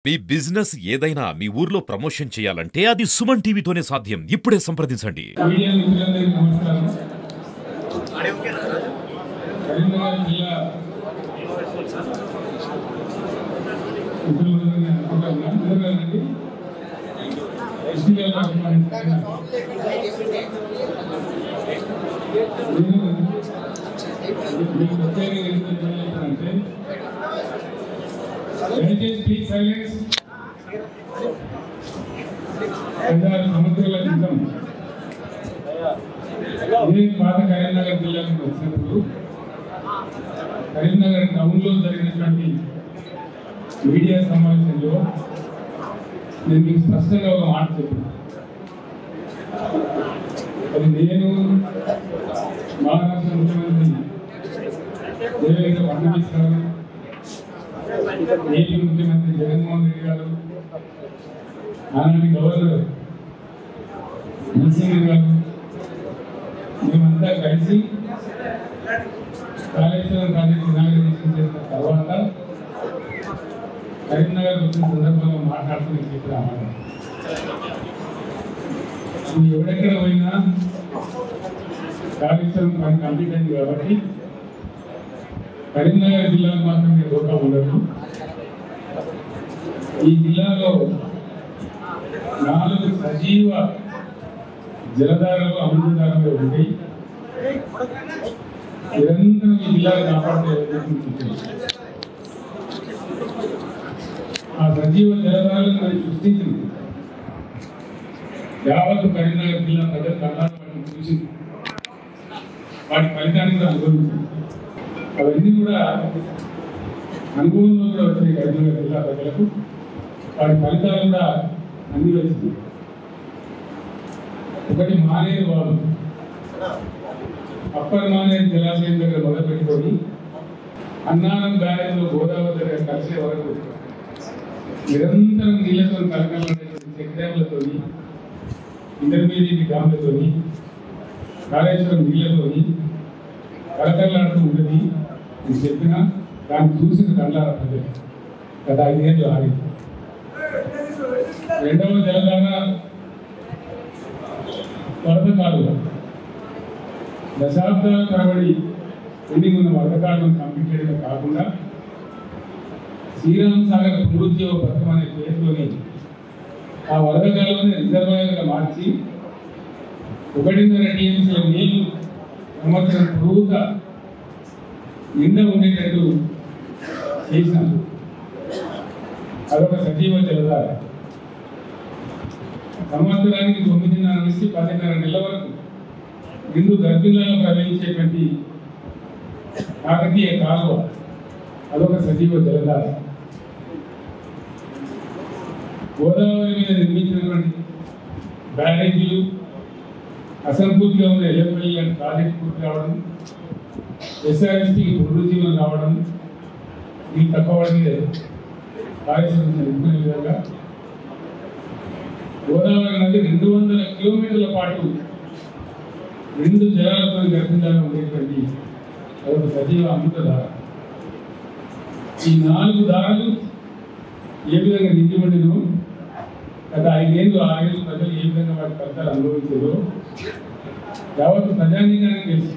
మీ business ఏదైనా మీ ఊర్లో promotion చేయాలంటే అది సుమన్ టీవీతోనే సాధ్యం. ఇప్పుడే సంప్రదించండి. మీడియా మిత్రులందరికీ నమస్కారం. కరీంనగర్ జిల్లా మిత్రులందరికీ అనుకుంటున్నాను. సంవత్సరాల క్రితం నేను పాత కరీంనగర్ జిల్లాకు వచ్చినప్పుడు కరీంనగర్ టౌన్లో జరిగినటువంటి మీడియా సమావేశంలో నేను మీకు స్పష్టంగా ఒక మాట చెప్పాను. అది నేను మహారాష్ట్ర ముఖ్యమంత్రి దేవేంద్ర ఫడ్నవీస్ గారు, ఏపీ ముఖ్యమంత్రి జగన్మోహన్ రెడ్డి గారు, ఆనాటి గవర్నర్ నరసింహన్ గారు, మేమంతా కలిసి కాళేశ్వరం ప్రాజెక్టు ఇనాగరేషన్ చేసిన తర్వాత కరీంనగర్ వచ్చిన సందర్భంలో మాట్లాడుతూ చెప్పిన మాట, నువ్వు ఎవరెక్కడ పోయినా కాళేశ్వరం పని కంప్లీట్ అయింది కాబట్టి కరీంనగర్ జిల్లాకు మాత్రమే దూరం ఉండదు. ఈ జిల్లాలో 4 సజీవ జలధారలు అమృతధారలు ఉంటాయి. నిరంతరం ఈ జిల్లాను కాపాడే ఆ సజీవ జలధారలను మనం సృష్టించింది. యావత్ కరీంనగర్ జిల్లా ప్రజలు కర్ణాటక చూసింది, వాటి ఫలితాన్ని కూడా అనుభవించింది. అవన్నీ కూడా అనుభవంలో కూడా వచ్చినాయి కరీంనగర్ జిల్లా ప్రజలకు. వాటి ఫలితాలు కూడా అన్ని వచ్చింది. ఒకటి మానేరు వాగు, అప్పర్ మానేరు జలాశయం దగ్గర మొదలుపెట్టుకొని అన్నారం బ్యారేజ్లో గోదావరి దగ్గర కలిసే వరకు నిరంతరం నీళ్లతో కలకలనేటువంటి చెక్ డ్యామ్లతో, ఇంటర్మీడియట్ డ్యామ్లతో, కాళేశ్వరం నీళ్లతోని కలకలాడుతూ ఉంటుంది. నేను చెప్పిన దాన్ని చూసిన కళ్ళారా ప్రజలు గత 5 ఏళ్ళు ఆగి. రెండవ జలధార వరద కాలువ, దశాబ్దాల తరబడి పెండింగ్ ఉన్న వరద కాలువను కంప్లీట్ చేయడమే కాకుండా శ్రీరామ్ సాగర్ పునరుజ్జీవ పథకం అనే పేరుతోని ఆ వరద కాలువని రిజర్వాయర్గా మార్చి 1.5 టీఎంసీల నీళ్లు సంవత్సరం పొడవుగా నిండా ఉండేటట్టు చేసినాం. అదొక సజీవ జలధార. సంవత్సరానికి 9.5 నుంచి 10.5 నెలల వరకు నిండు గర్భిణులలో ప్రవహించేటువంటి కాకతీయ కాలువ, అదొక సజీవ జలధార. గోదావరి మీద నిర్మించినటువంటి బ్యారేజీలు, అసంపూర్తిగా ఉన్న ఎల్లపల్లి లాంటి ప్రాజెక్టు పూర్తి కావడం, ఎస్ఆర్ఎస్టీకి పునరుజ్జీవనం రావడం, ఇది తక్కువ పడింది కాళేశ్వరం నిర్మించిన విధంగా గోదావరి నది 200 కిలోమీటర్ల పాటు 2 జలాలతో గర్భిణులుగా ఉండేటువంటి అదొక సజీవ అమృతధార. ఈ 4 దారులు ఏ విధంగా నిండి ఉండినో, గత 5 ఏళ్ళు 6 ఏళ్ళు ప్రజలు ఏ విధంగా వాటి ఫలితాలు అనుభవించారో యావత్ ప్రజానీకానికి తెలుసు.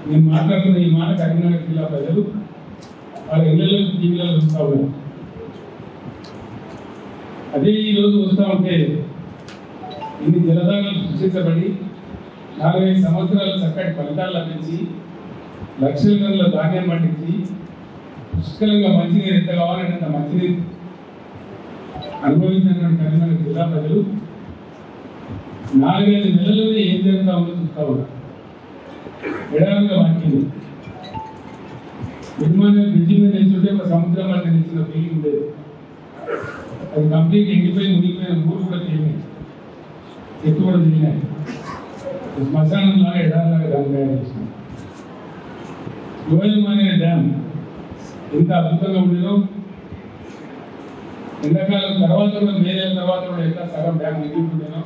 నేను మాట్లాడుతున్న ఈ మాట కరీంనగర్ జిల్లా ప్రజలు వాళ్ళ ఇళ్లలో టీవీలలో చూస్తూ ఉన్నారు. అదే ఈరోజు వస్తూ ఉంటే ఇన్ని జలధారాలు సృష్టించబడి 4-5 సంవత్సరాలు చక్కటి ఫలితాలు లభించి లక్షల టన్నుల ధాన్యం పండించి పుష్కలంగా మంచినీరు ఎంత కావాలంటే అంత మంచినీరు అనుభవించినటువంటి కరీంనగర్ జిల్లా ప్రజలు 4-5 నెలల్లోనే ఏం జరుగుతా ఉందో చూస్తూ ఉన్నారు. ఎడారుగా మారింది. నిర్మాణం బ్రిడ్జి మీద నిల్చుంటే ఒక సముద్రం అంటే నిలిచిన ఫీలింగ్ ఉండేది. అది కంప్లీట్ ఎండిపోయి మునిగిపోయిన ఊరు కూడా తెలియదు, చెట్టు కూడా తిరిగినాయి. శ్మశానం లాగా ఎడారిలాగా డ్యామ్ తయారు చేసినాం. లోయమానే డ్యామ్ ఎంత అద్భుతంగా ఉండేదో, ఎండాకాలం తర్వాత కూడా మేరేళ్ళ తర్వాత కూడా ఎంత సగం డ్యామ్ నిండిపోయినానో,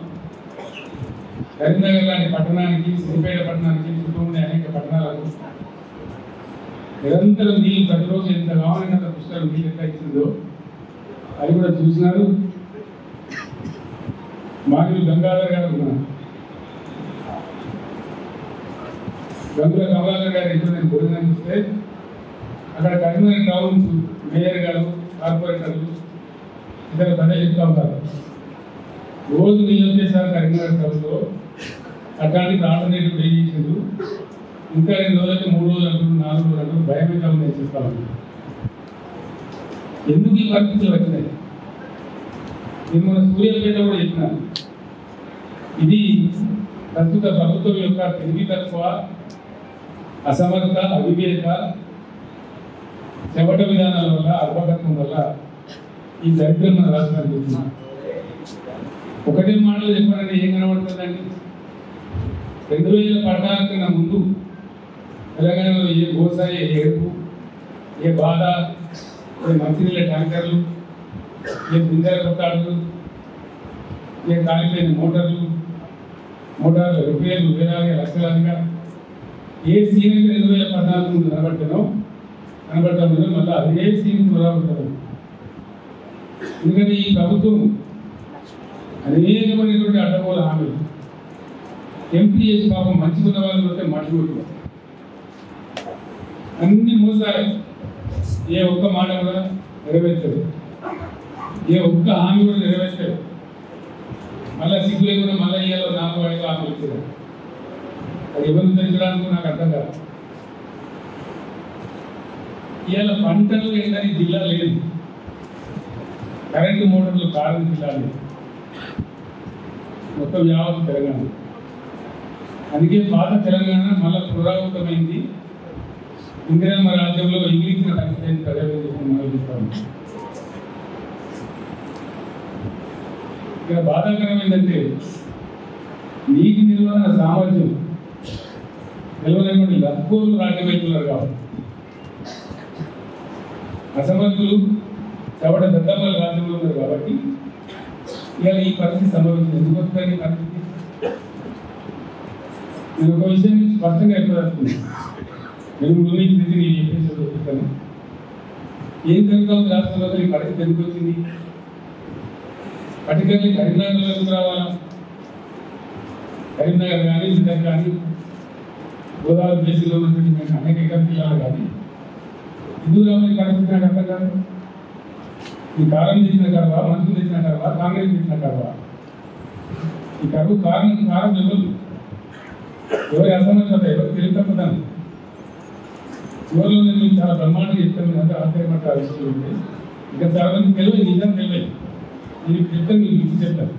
కరీంనగర్ లాంటి పట్టణానికి, సిద్దిపేట పట్టణానికి, చుట్టూ ఉండే అనేక పట్టణాలకు నిరంతరం నీళ్ళు ప్రతిరోజు ఎంత కావాలన్నా పుస్తకాలు నీళ్ళు ఎట్లా ఇచ్చిందో అది కూడా చూసినారు. మాగిరి గంగాధర్ గారు ఉన్నారు, గంగుల కమలాకర్ గారు ఎప్పుడు నేను భోజనం చూస్తే అక్కడ కరీంనగర్ టౌన్ మేయర్ గారు, కార్పొరేటర్లు ఇతర ప్రజలు చెప్తా ఉంటారు, రోజు మీరు వచ్చేసారు కరీంనగర్ టౌన్లో అట్లాంటి ఆల్టర్నేటివ్ డే చేసిండు, ఇంకా 2 రోజులైతే 3 రోజులు అంటారు, 4 రోజులు అంటారు, భయమే కాదు నేను చెప్తా ఉన్నాను. ఎందుకు ఈ పరిస్థితులు వచ్చినాయి? నేను మన సూర్యాపేట కూడా చెప్పినాను, ఇది ప్రస్తుత ప్రభుత్వం యొక్క తెలివి తక్కువ, అసమర్థత, అవివేక, చెవట విధానాల వల్ల, అల్పకత్వం వల్ల ఈ దరిద్రం మన రాష్ట్రానికి వచ్చింది. ఒకటే మాటలు చెప్పాలంటే ఏం కనబడుతుందండి? 2014 కన్నా ముందు తెలంగాణలో ఏ గోస, ఏ ఏడుపు, ఏ బాధ, ఏ మంచినీళ్ళ ట్యాంకర్లు, ఏ బిందెల కొట్టాడులు, ఏ కాలిపోయిన మోటార్ల రిపేర్లు వేలాది లక్షలాదిగా ఏ సీన్ 2014 ముందు కనబడతాం మళ్ళీ అదే సీన్ పునరావృతం. ఎందుకంటే ఈ ప్రభుత్వం అనేకమైనటువంటి అడ్డగోల హామీలు ఎంపీ చేసి పాపం మంచిగున్న వాళ్ళు వస్తే మట్టుకుంటున్నారు, అన్ని మోసాలే, ఏ ఒక్క మాట కూడా నెరవేర్చదు, ఏ ఒక్క హామీ కూడా నెరవేర్చదు. మళ్ళీ సిగ్గు లేకుండా మళ్ళీ ఇయ్యాలో 4-5 హామీలు వచ్చేది. అది ఎవరు తెచ్చడానికి నాకు అర్థం కాదు. ఇవాళ పంటలు ఏంటని జిల్లా లేదు, కరెంటు మోటార్లు కారణం జిల్లా లేదు, మొత్తం యావత్ తెలంగాణ. అందుకే పాత తెలంగాణ మళ్ళీ పునరావృతమైంది. ఇందిరమ్మ రాజ్యంలో ఇంగ్లీష్ పరిస్థితి ప్రజలు ఆలోచిస్తాను. ఇక్కడ బాధాకరం ఏంటంటే నీటి నిర్వహణ సామర్థ్యం నిలవలేకుండా లక్కోలు రాజ్యమైతున్నారు కాబట్టి, అసమర్థులు చవట దద్దమ్మల రాజ్యంలో ఉన్నారు కాబట్టి ఇవాళ ఈ పరిస్థితి సంభవించింది. ఎందుకు వస్తుంది ఈ పరిస్థితి? నేను ఒక విషయం స్పష్టంగా చెప్పదలుచుకున్నాను. నేను నుంచి నేను చెప్పేసి చూపిస్తాను. ఏం జరుగుతుంది రాష్ట్రంలో? ఈ పరిస్థితి ఎందుకు వచ్చింది? పర్టికులర్లీ కరీంనగర్లో ఎందుకు రావాలా? కరీంనగర్ కానీ, మెదక్ కానీ, గోదావరి బేసిన్లో ఉన్నటువంటి అనేక ఇతర జిల్లాలు కానీ ఎందుకు రావాలి పరిస్థితి నాకు అర్థం కాదు. ఈ కారం తెచ్చిన కరువా, మనుషులు తెచ్చిన కరువా, కాంగ్రెస్ తెచ్చిన కరువా? ఈ కరువు కారణం ఎవరి అసమర్థత, ఎవరు తెలియకపోతాను. చివరిలో నేను చాలా బ్రహ్మాండంగా చెప్తాను, అంతా ఆశ్చర్యపడ్డ విషయాలు ఉంటాయి. ఇంకా చాలా మంది తెలియదు, నిజం తెలియదు. నేను చెప్తాను, మీకు చెప్తాను.